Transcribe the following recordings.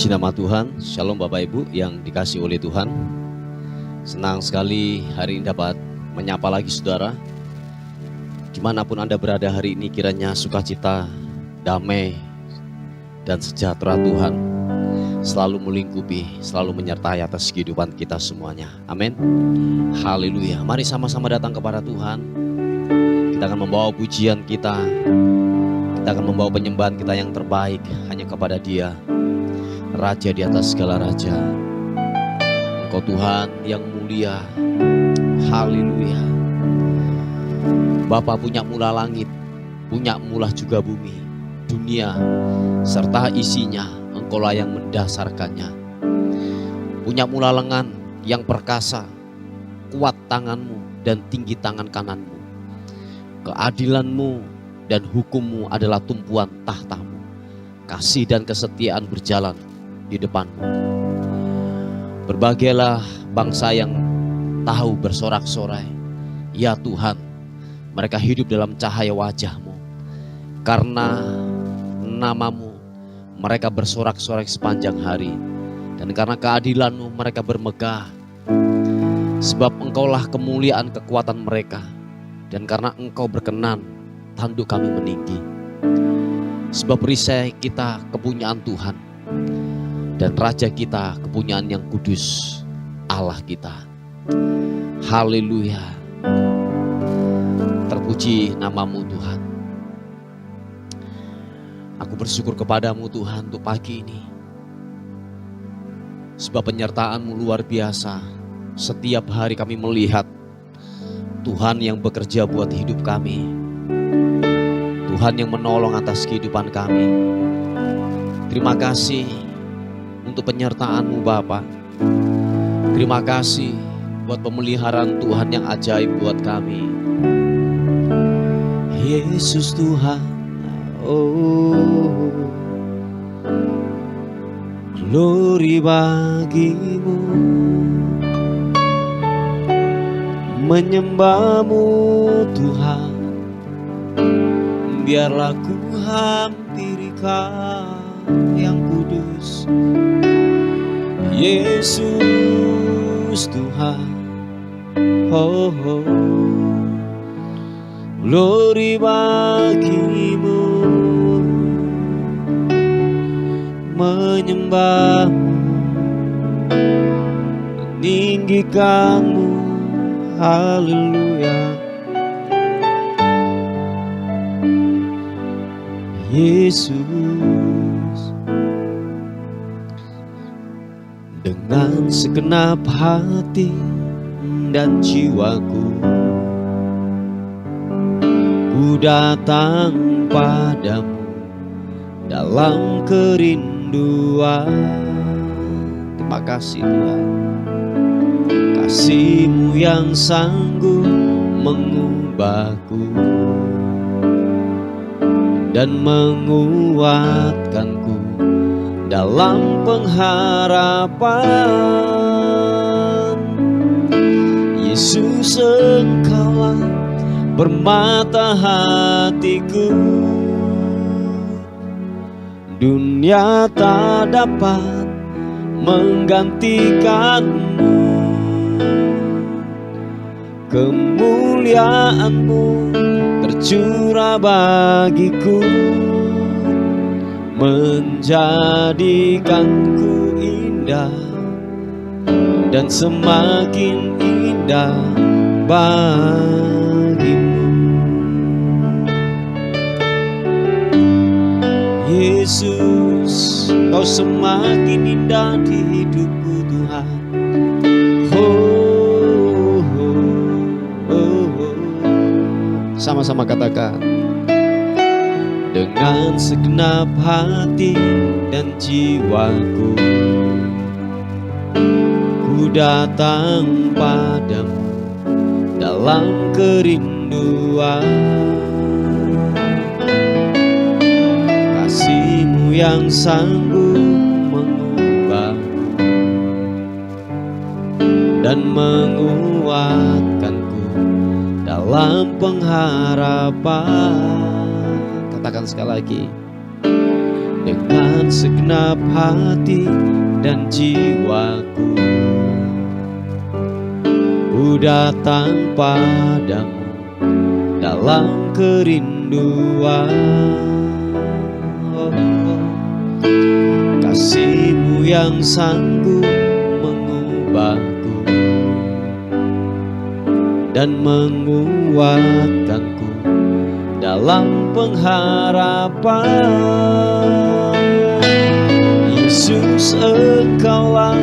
Puji nama Tuhan. Shalom Bapak Ibu yang dikasihi oleh Tuhan. Senang sekali hari ini dapat menyapa lagi saudara. Dimanapun Anda berada hari ini, kiranya sukacita, damai, dan sejahtera Tuhan selalu melingkupi, selalu menyertai atas kehidupan kita semuanya. Amin. Haleluya. Mari sama-sama datang kepada Tuhan. Kita akan membawa pujian kita. Kita akan membawa penyembahan kita yang terbaik hanya kepada Dia, Raja di atas segala raja. Engkau Tuhan yang mulia. Haleluya. Bapa punya mula langit, punya mula juga bumi, dunia serta isinya. Engkaulah yang mendasarkannya. Punya mula lengan yang perkasa, kuat tanganmu dan tinggi tangan kananmu. Keadilanmu dan hukummu adalah tumpuan tahtamu. Kasih dan kesetiaan berjalan di depanmu. Berbahagialah bangsa yang tahu bersorak-sorai, ya Tuhan, mereka hidup dalam cahaya wajah-Mu. Karena nama-Mu mereka bersorak-sorai sepanjang hari, dan karena keadilan-Mu mereka bermegah. Sebab Engkaulah kemuliaan kekuatan mereka, dan karena Engkau berkenan, tanduk kami meninggi. Sebab perisai kita kepunyaan Tuhan, dan Raja kita kepunyaan yang kudus, Allah kita. Haleluya. Terpuji nama-Mu Tuhan. Aku bersyukur kepadamu Tuhan untuk pagi ini. Sebab penyertaan-Mu luar biasa. Setiap hari kami melihat Tuhan yang bekerja buat hidup kami. Tuhan yang menolong atas kehidupan kami. Terima kasih untuk penyertaan-Mu Bapa. Terima kasih buat pemeliharaan Tuhan yang ajaib buat kami. Yesus Tuhan, oh, glory bagimu. Menyembah-Mu Tuhan, biarlah ku hampiri Kau yang kudus. Yesus Tuhan, oh, oh, glory bagimu. Menyembah-Mu, meninggikan-Mu. Haleluya. Yesus, dengan segenap hati dan jiwaku, ku datang padamu dalam kerinduan. Terima kasih Tuhan. Kasih-Mu yang sanggup mengubahku dan menguatkanku dalam pengharapan. Yesus, Engkaulah permata hatiku. Dunia tak dapat menggantikan-Mu. Kemuliaan-Mu tercurah bagiku, menjadikanku indah dan semakin indah bagimu. Yesus, Kau semakin indah di hidupku Tuhan. Sama-sama katakan. Dengan segenap hati dan jiwaku, ku datang padamu dalam kerinduan. Kasih-Mu yang sanggup mengubahku dan menguatkanku dalam pengharapan. Katakan sekali lagi. dengan segenap hati dan jiwaku. Ku datang padamu dalam kerinduan. Kasih-Mu yang sanggup mengubahku dan menguatkanku dalam pengharapan. Yesus, Engkaulah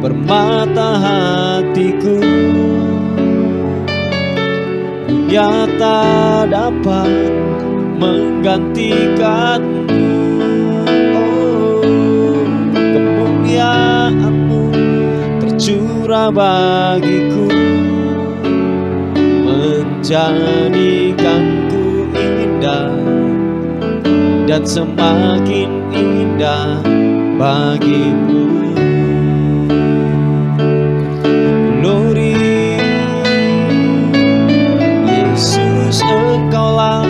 permata hatiku, dunia tak dapat menggantikanmu. Oh, kemuliaan-Mu tercurah bagiku, menjadikanku indah dan semakin indah bagimu. Glory, Yesus, Engkaulah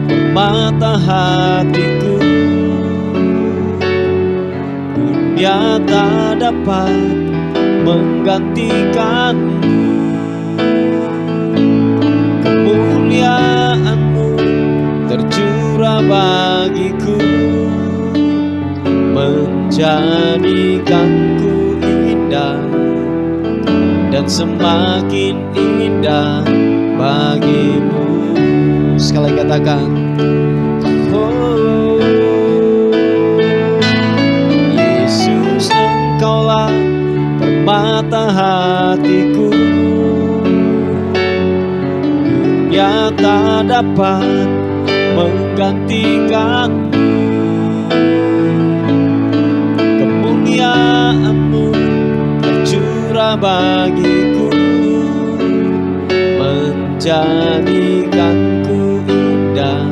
permata hatiku, dunia tak dapat menggantikanmu. Kemuliaan-Mu tercurah bagiku, menjadikanku indah dan semakin indah bagimu. Sekali katakan, oh, Yesus, Engkaulah permata hatiku, dunia tak dapat menggantikanmu. Kemuliaan-Mu tercurah bagiku, menjadikanku indah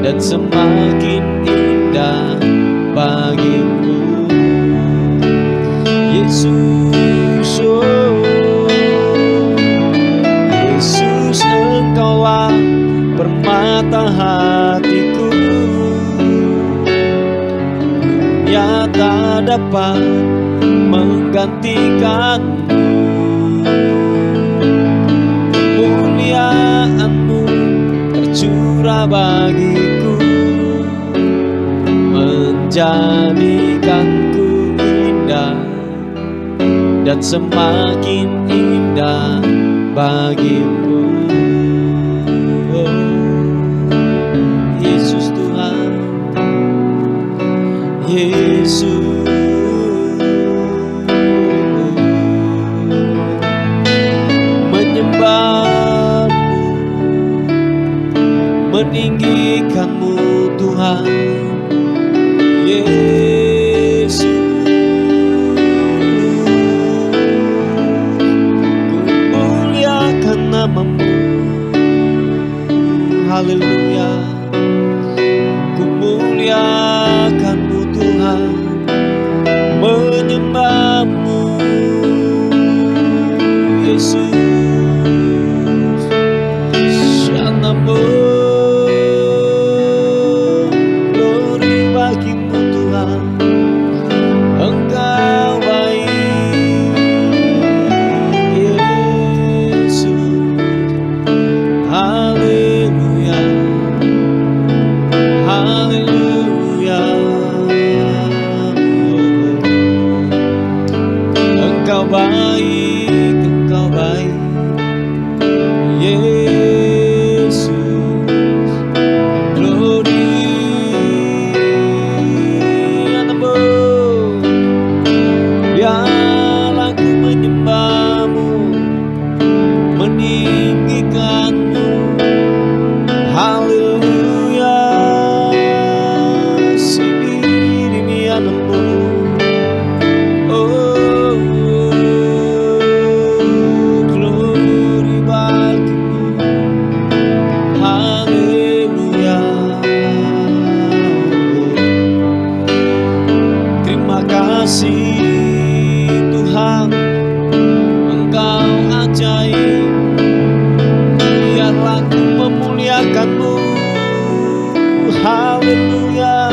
dan semakin indah bagimu. Yesus, oh, Yesus, Engkaulah permata hatiku, dunia tak dapat menggantikanmu. Kemuliaan-Mu tercurah bagiku, menjadikanku indah dan semakin indah bagimu. Oh, Yesus Tuhan, Yesus, menyembah-Mu, meninggikan-Mu Tuhan. Yesus, ku muliakan nama-Mu. Haleluya, ku muliakan-Mu Tuhan, menyembah-Mu Yesus. Syanamu, glory bagimu Tuhan, Engkau baik Yesus. Haleluya, haleluya, Engkau baik, Engkau baik Yesus. Glory, Anamu, biarlah ku menyembah-Mu, meninggikan-Mu. Haleluya, sendiri Anamu. Oh, glory bagimu. Haleluya. Terima kasih Tuhan, Engkau ajaib. Biarlah ku memuliakan-Mu. Haleluya.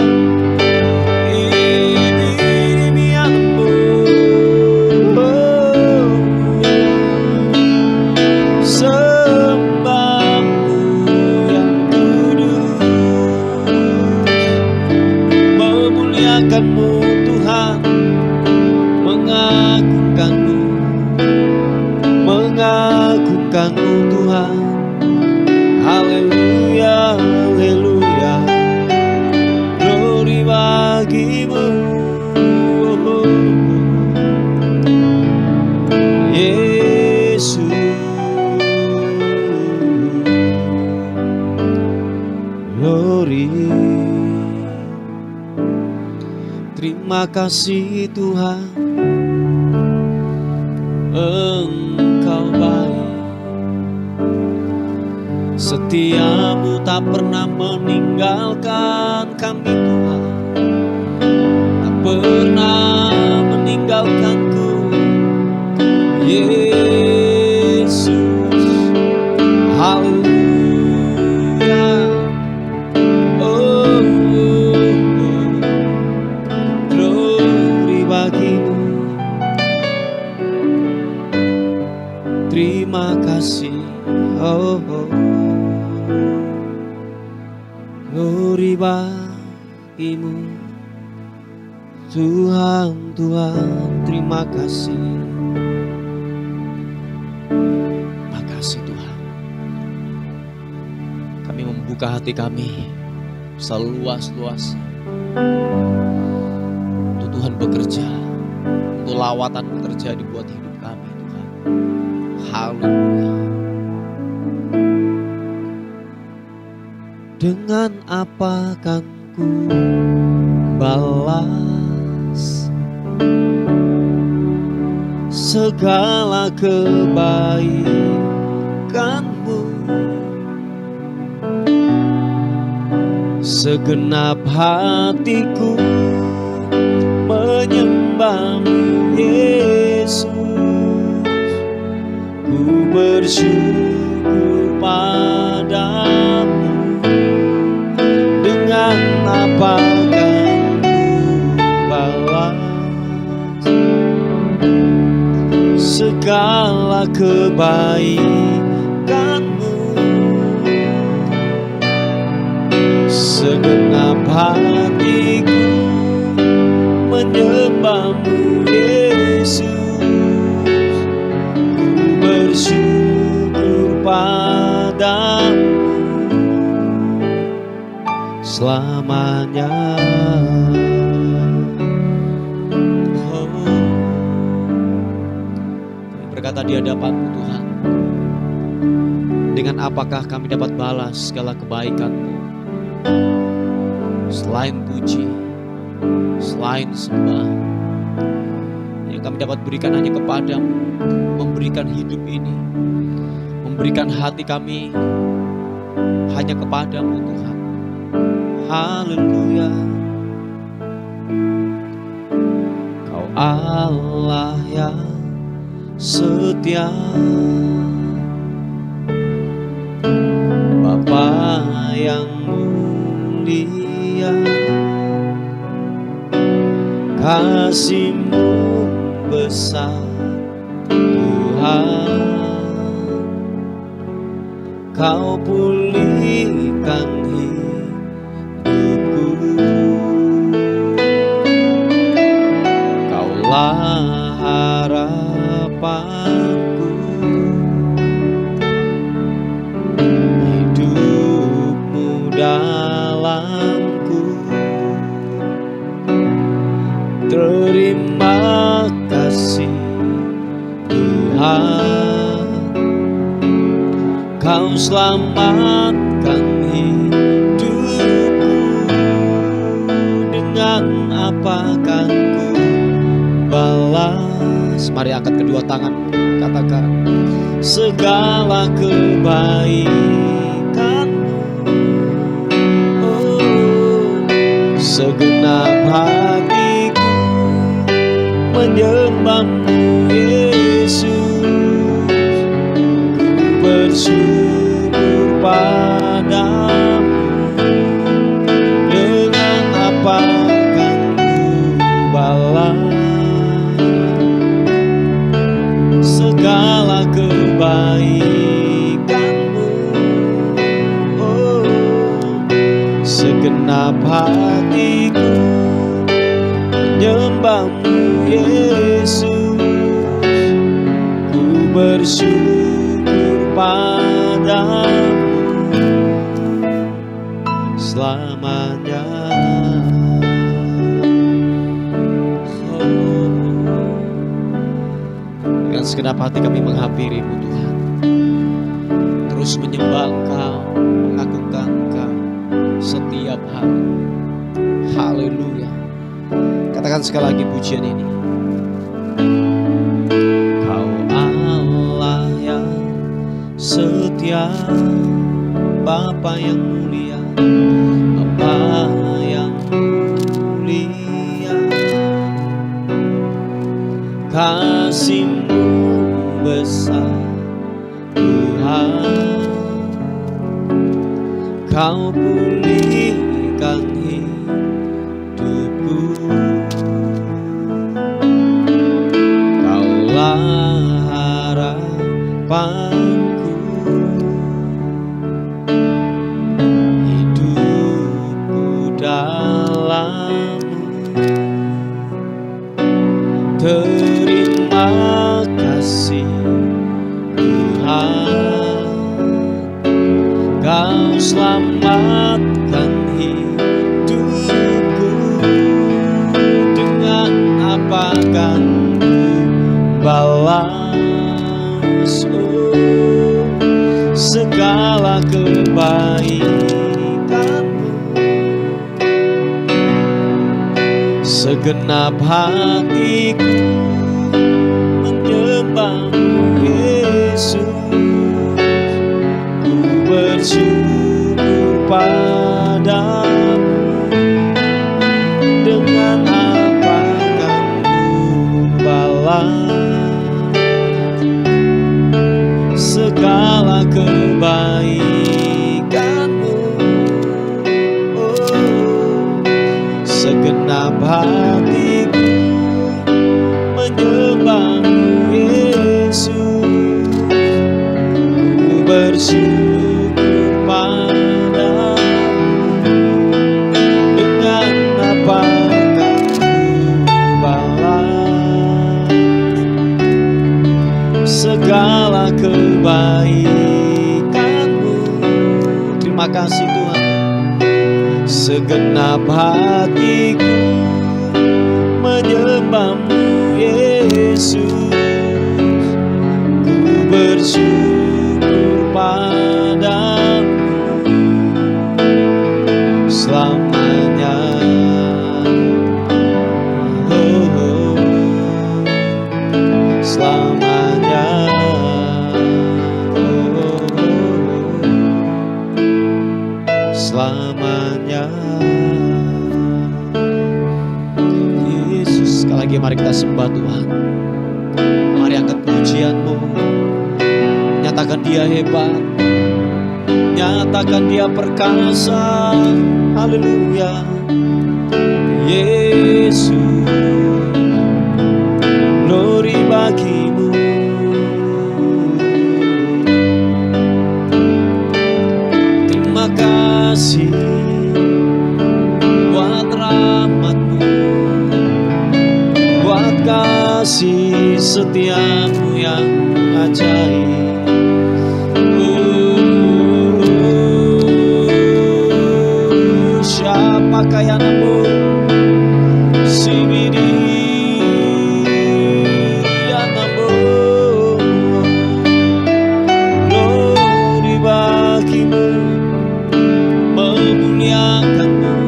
bagimu, Yesus. Glory. Terima kasih Tuhan, Engkau baik, setiamu tak pernah meninggalkan kami Tuhan, tak pernah meninggalkanku, Yesus. Haleluya. Oh, glory bagimu. Terima kasih, oh, glory bagimu, Tuhan, Tuhan. Terima kasih. Terima kasih Tuhan. Kami membuka hati kami seluas-luas untuk Tuhan bekerja, untuk lawatan terjadi buat hidup kami Tuhan. Haleluya. Dengan apa kan ku balas segala kebaikanmu? Segenap hatiku menyembahmu, Yesus. Ku bersyukur padamu. Dengan apa kan ku balas segala kebaikanmu? Segenap hatiku menyembahmu, Yesus. Ku bersyukur padamu selamanya. Oh, kami berkata di hadapan-Mu Tuhan, dengan apakah kami dapat balas segala kebaikan-Mu selain puji, selain sembah? Yang kami dapat berikan hanya kepadamu, memberikan hidup ini, memberikan hati kami hanya kepadamu Tuhan. Haleluya. Kau Allah yang setia, Bapa yang mulia, kasih-Mu besar Tuhan. Kau pulihkan Kaulah harapanku, hidup-Mu dalamku. Terima kasih Tuhan, Kau selamatkan hidupku. Dengan apa kan ku balas? Mari angkat kedua tangan, katakan segala kebaikan-Mu. Oh, segenap hatiku menyembah-Mu, Yesus. Ku bersyukur padamu. Dengan apa kan ku balas segala kebaikan-Mu? Oh, segenap hatiku menyembah-Mu, Yesus. Ku bersyukur padamu selamanya. segenap hati kami menghampiri-Mu Tuhan. Terus menyembah Engkau, mengagungkan Engkau setiap hari. Haleluya. Katakan sekali lagi pujian ini. Kau Allah yang setia, Bapa yang mulia, Bapa yang mulia. Kasih-Mu besar Tuhan, Kau pulihkan hidupku. Kaulah harapanku, hidupku dalam-Mu. Terima kasih Tuhan, Kau selamatkan hidupku. Dengan apa akan ku balas segala kebaikan-Mu? Segenap hatiku menyembah-Mu Yesus. Ku bersyukur padamu. Dengan apa akan ku balas segala kebaikan-Mu? Segenap hatiku menyembah-Mu Yesus. Ku bersyukur padamu. Dengan apa akan ku balas segala kebaikan-Mu? Terima kasih Tuhan. Segenap hatiku menyembah-Mu Yesus. Ku bersyukur padamu selamanya. Selamanya. Selamanya. Yesus, sekali lagi mari kita sembah Tuhan. Mari angkat pujian-Mu. Nyatakan Dia hebat, nyatakan Dia perkasa. Haleluya. Yesus, glory bagi-Mu. Terima kasih buat rahmat-Mu, buat kasih setia-Mu yang ajaib. Siapakah yang namun sibidi yang namun glory bagi-Mu, memuliakan-Mu,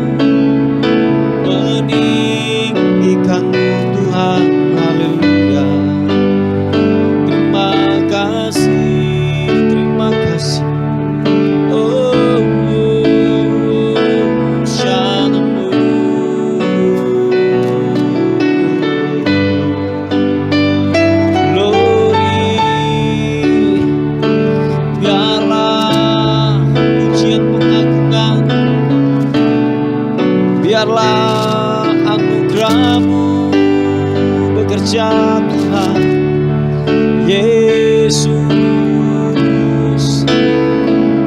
meninggikan-Mu Tuhan. Haleluya. Terima kasih, terima kasih. Biarlah anugerah-Mu bekerja Tuhan. Yesus,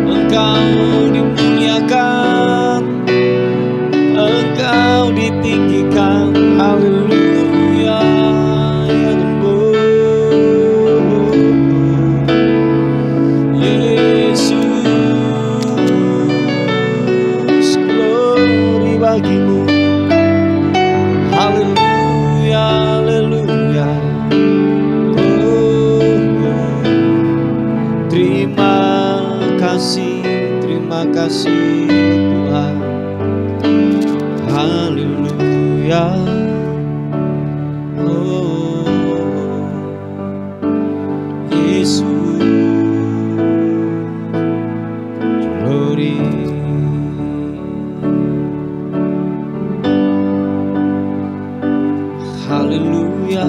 Engkau dimuliakan, Engkau ditinggikan. Haleluya. Ya Tuhan, Yesus, glory bagi-Mu. Haleluya, haleluya. Oh, Oh Yesus, glory. Haleluya.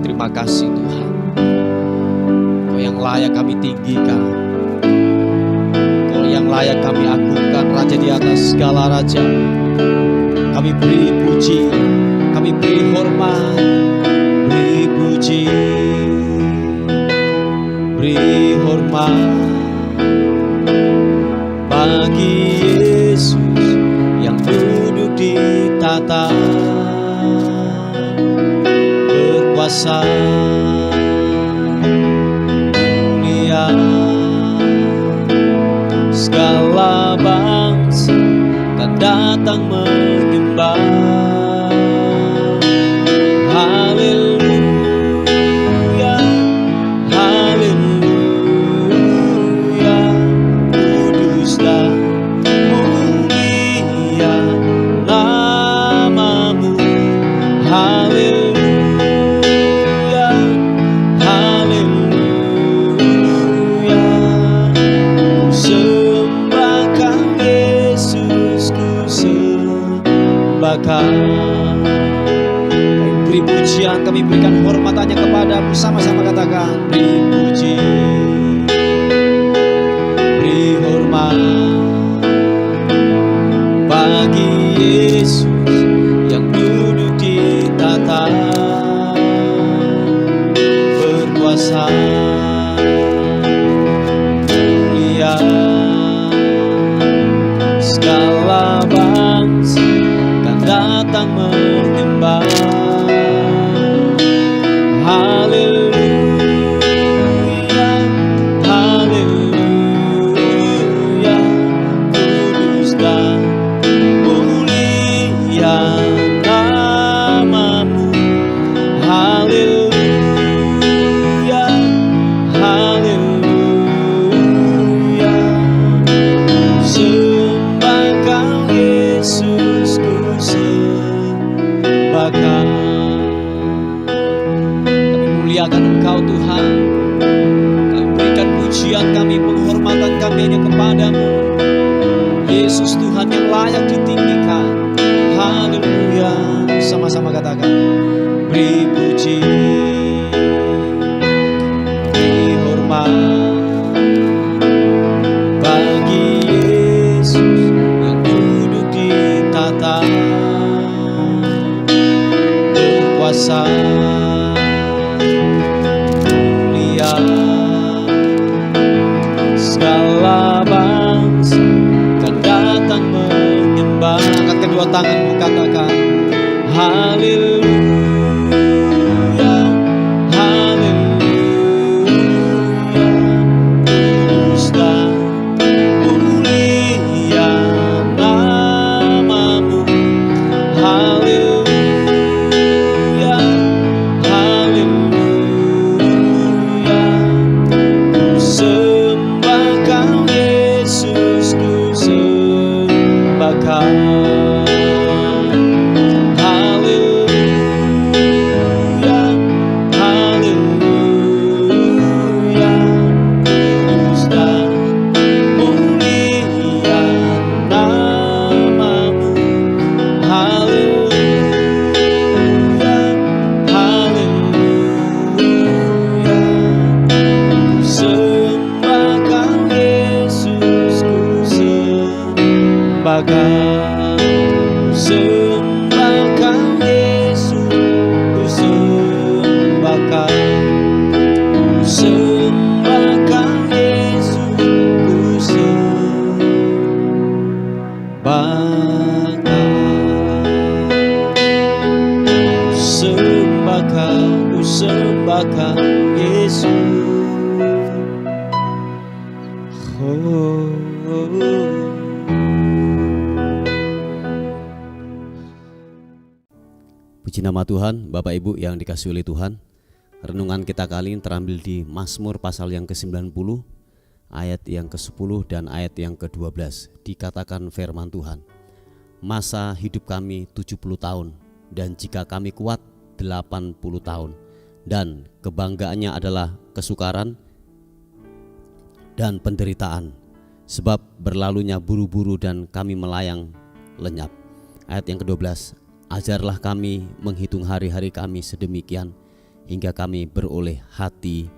Terima kasih Tuhan, Kau yang layak kami tinggikan, Kau yang layak kami agungkan, Raja di atas segala raja. Kami beri puji, kami beri hormat, beri puji, beri hormat bagi Yesus yang duduk di tata berkuasa mulia. Segala bangsa kan datang menyembah. Haleluya, haleluya, kudus dan mulia namamu. Haleluya, haleluya, ku sembah Kau Yesus, ku sembah Kau. Beri pujian, kami berikan hormat hanya kepadamu. Sama-sama katakan, beri puji, beri hormat bagi Yesus yang duduk di tata berkuasa mulia. Segala bangsa kan datang menyembah. Haleluya, haleluya, kudus dan mulia namamu. Haleluya, haleluya, ku sembah Kau Yesus, ku sembah Kau. Muliakan Engkau Tuhan, kami berikan pujian kami, penghormatan kami hanya kepadamu Yesus, Tuhan yang layak ditinggikan. Haleluya, sama-sama katakan, beri puji, beri hormat bagi Yesus yang duduk di tata berkuasa mulia. Segala bangsa kan datang menyembah. Angkat kedua tanganmu, katakan haleluya, haleluya, kudus dan mulia namamu. Haleluya, haleluya, ku sembah Kau Yesus, ku sembah Kau. Haleluya, haleluya, kudus dan mulia namamu. Haleluya, haleluya, ku sembah Kau Yesus, ku sembah Kau. Ku sembah Kau Yesus, ku sembah Kau. Ku sembah Kau Yesus, ku sembah Kau. Ku sembah Kau, ku sembah Kau Yesus. Oh. Puji nama Tuhan, Bapak Ibu yang dikasihi oleh Tuhan. Renungan kita kali ini terambil di Mazmur pasal yang ke-90, ayat yang ke-10 dan ayat yang ke-12. Dikatakan firman Tuhan, masa hidup kami 70 tahun, dan jika kami kuat 80 tahun. Dan kebanggaannya adalah kesukaran dan penderitaan, sebab berlalunya buru-buru dan kami melayang lenyap. Ayat yang ke-12, ajarlah kami menghitung hari-hari kami sedemikian, hingga kami beroleh hati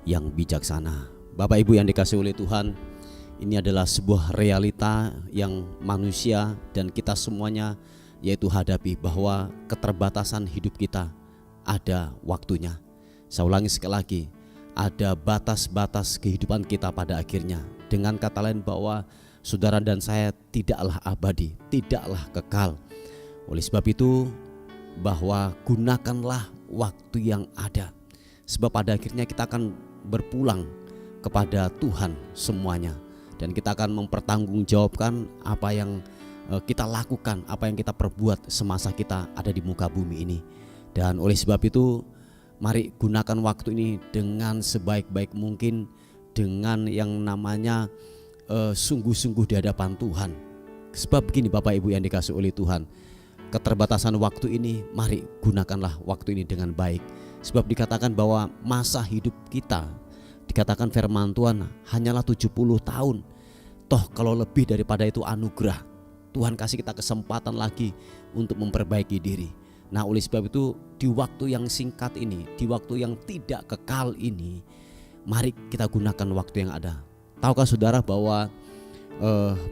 yang bijaksana. Bapak Ibu yang dikasihi oleh Tuhan, ini adalah sebuah realita yang manusia dan kita semuanya yaitu hadapi, bahwa keterbatasan hidup kita ada waktunya. Saya ulangi sekali lagi, ada batas-batas kehidupan kita pada akhirnya. Dengan kata lain bahwa saudara dan saya tidaklah abadi, tidaklah kekal. Oleh sebab itu, bahwa gunakanlah waktu yang ada, sebab pada akhirnya kita akan berpulang kepada Tuhan semuanya, dan kita akan mempertanggungjawabkan apa yang kita lakukan, apa yang kita perbuat semasa kita ada di muka bumi ini. Dan oleh sebab itu, mari gunakan waktu ini dengan sebaik-baik mungkin, dengan yang namanya sungguh-sungguh di hadapan Tuhan. Sebab begini Bapak Ibu yang dikasihi oleh Tuhan, keterbatasan waktu ini, mari gunakanlah waktu ini dengan baik. Sebab dikatakan bahwa masa hidup kita, dikatakan firman Tuhan, hanyalah 70 tahun. Toh kalau lebih daripada itu anugerah. Tuhan kasih kita kesempatan lagi untuk memperbaiki diri. Nah, oleh sebab itu, di waktu yang singkat ini, di waktu yang tidak kekal ini, mari kita gunakan waktu yang ada. Tahukah saudara bahwa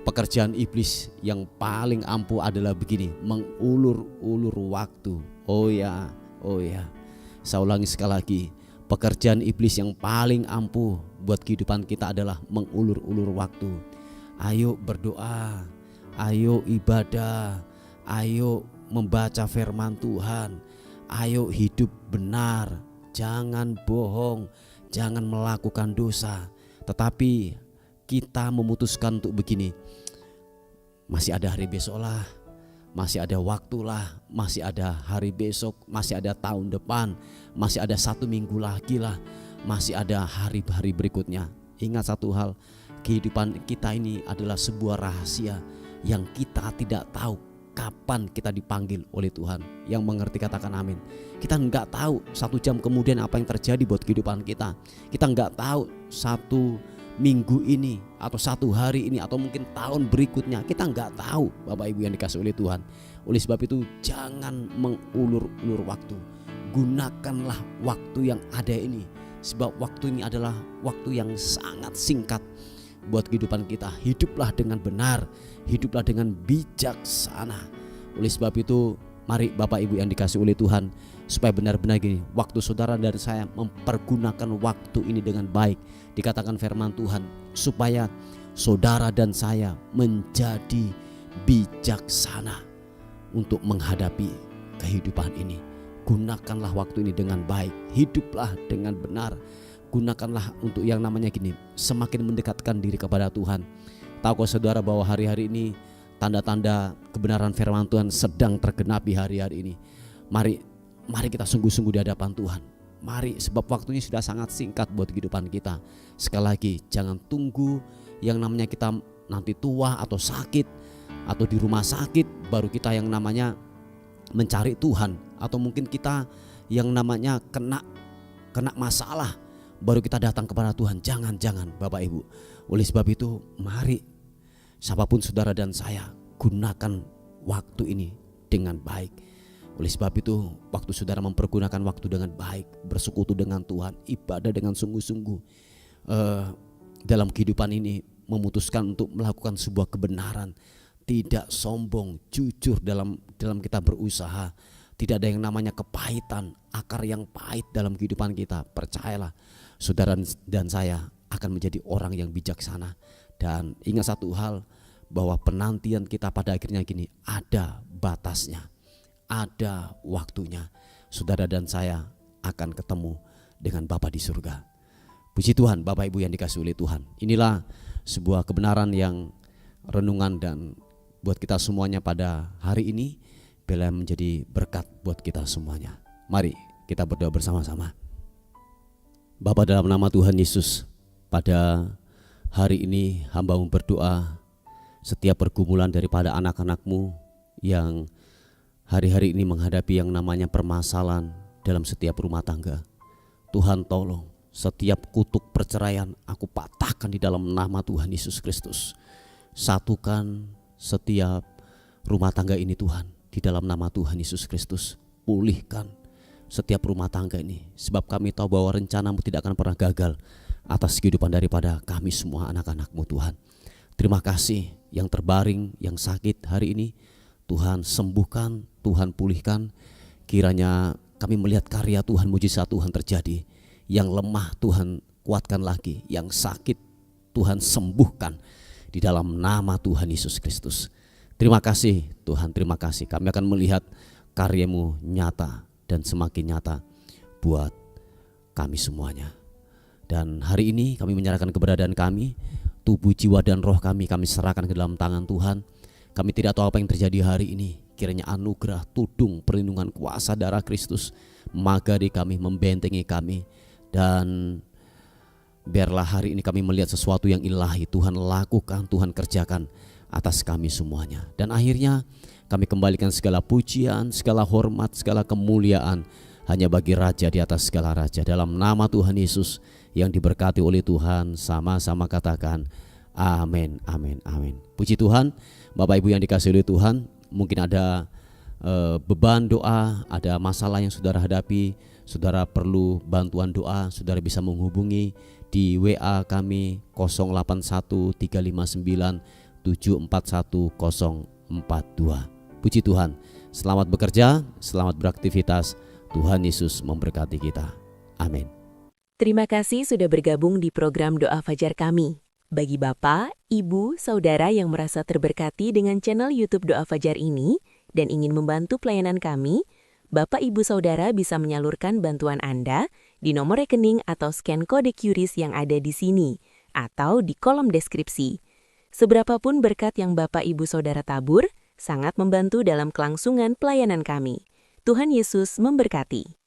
pekerjaan iblis yang paling ampuh adalah begini, mengulur-ulur waktu. Oh ya, saya ulangi sekali lagi, pekerjaan iblis yang paling ampuh buat kehidupan kita adalah mengulur-ulur waktu. Ayo berdoa, ayo ibadah, ayo membaca firman Tuhan, ayo hidup benar, jangan bohong, jangan melakukan dosa. Tetapi kita memutuskan untuk begini, masih ada hari besok lah, masih ada waktu lah, masih ada hari besok, masih ada tahun depan, masih ada 1 minggu lagi lah, masih ada hari-hari berikutnya. Ingat satu hal, kehidupan kita ini adalah sebuah rahasia yang kita tidak tahu kapan kita dipanggil oleh Tuhan. Yang mengerti katakan amin. Kita enggak tahu 1 jam kemudian apa yang terjadi buat kehidupan kita. Kita enggak tahu 1 minggu ini atau 1 hari ini atau mungkin tahun berikutnya. Kita enggak tahu Bapak Ibu yang dikasihi oleh Tuhan. Oleh sebab itu jangan mengulur-ulur waktu. Gunakanlah waktu yang ada ini, sebab waktu ini adalah waktu yang sangat singkat buat kehidupan kita. Hiduplah dengan benar, hiduplah dengan bijaksana. Oleh sebab itu, mari Bapak Ibu yang dikasihi oleh Tuhan, supaya benar-benar gini, waktu saudara dan saya mempergunakan waktu ini dengan baik. Dikatakan firman Tuhan, supaya saudara dan saya menjadi bijaksana untuk menghadapi kehidupan ini. Gunakanlah waktu ini dengan baik, hiduplah dengan benar. Gunakanlah untuk yang namanya gini, semakin mendekatkan diri kepada Tuhan. Tahukah saudara bahwa hari-hari ini tanda-tanda kebenaran firman Tuhan sedang tergenapi hari-hari ini. Mari kita sungguh-sungguh di hadapan Tuhan. Mari, sebab waktunya sudah sangat singkat buat kehidupan kita. Sekali lagi, jangan tunggu yang namanya kita nanti tua atau sakit atau di rumah sakit baru kita yang namanya mencari Tuhan, atau mungkin kita yang namanya kena masalah baru kita datang kepada Tuhan. Jangan Bapak Ibu. Oleh sebab itu, mari siapapun saudara dan saya, gunakan waktu ini dengan baik. Oleh sebab itu, waktu saudara mempergunakan waktu dengan baik, bersekutu dengan Tuhan, ibadah dengan sungguh-sungguh, dalam kehidupan ini memutuskan untuk melakukan sebuah kebenaran, tidak sombong, jujur dalam kita berusaha. Tidak ada yang namanya kepahitan, akar yang pahit dalam kehidupan kita. Percayalah, saudara dan saya akan menjadi orang yang bijaksana. Dan ingat satu hal, bahwa penantian kita pada akhirnya gini, ada batasnya, ada waktunya. Saudara dan saya akan ketemu dengan Bapa di surga. Puji Tuhan, Bapak Ibu yang dikasihi oleh Tuhan. Inilah sebuah kebenaran yang renungan dan buat kita semuanya pada hari ini, bila menjadi berkat buat kita semuanya. Mari kita berdoa bersama-sama. Bapa, dalam nama Tuhan Yesus, pada hari ini hamba-Mu berdoa, setiap pergumulan daripada anak-anak-Mu yang hari-hari ini menghadapi yang namanya permasalahan dalam setiap rumah tangga. Tuhan tolong, setiap kutuk perceraian aku patahkan di dalam nama Tuhan Yesus Kristus. Satukan setiap rumah tangga ini Tuhan, di dalam nama Tuhan Yesus Kristus. Pulihkan setiap rumah tangga ini, sebab kami tahu bahwa rencana-Mu tidak akan pernah gagal atas kehidupan daripada kami semua anak-anak-Mu Tuhan. Terima kasih yang terbaring, yang sakit hari ini, Tuhan sembuhkan, Tuhan pulihkan. Kiranya kami melihat karya Tuhan, mujizat Tuhan terjadi. Yang lemah Tuhan kuatkan lagi, yang sakit Tuhan sembuhkan di dalam nama Tuhan Yesus Kristus. Terima kasih Tuhan, terima kasih. Kami akan melihat karya-Mu nyata dan semakin nyata buat kami semuanya. Dan hari ini kami menyerahkan keberadaan kami, tubuh, jiwa, dan roh kami serahkan ke dalam tangan Tuhan. Kami tidak tahu apa yang terjadi hari ini. Kiranya anugerah, tudung, perlindungan, kuasa darah Kristus magari kami, membentengi kami. Dan biarlah hari ini kami melihat sesuatu yang ilahi Tuhan lakukan, Tuhan kerjakan atas kami semuanya. Dan akhirnya kami kembalikan segala pujian, segala hormat, segala kemuliaan hanya bagi Raja di atas segala raja. Dalam nama Tuhan Yesus yang diberkati oleh Tuhan, sama-sama katakan amin, amin, amin. Puji Tuhan. Bapak Ibu yang dikasihi oleh Tuhan, mungkin ada beban doa, ada masalah yang saudara hadapi, saudara perlu bantuan doa, saudara bisa menghubungi di WA kami 081359741042. Puji Tuhan. Selamat bekerja, selamat beraktivitas. Tuhan Yesus memberkati kita. Amin. Terima kasih sudah bergabung di program Doa Fajar kami. Bagi Bapak, Ibu, Saudara yang merasa terberkati dengan channel YouTube Doa Fajar ini dan ingin membantu pelayanan kami, Bapak, Ibu, Saudara bisa menyalurkan bantuan Anda di nomor rekening atau scan kode QRIS yang ada di sini atau di kolom deskripsi. Seberapapun berkat yang Bapak, Ibu, Saudara tabur, sangat membantu dalam kelangsungan pelayanan kami. Tuhan Yesus memberkati.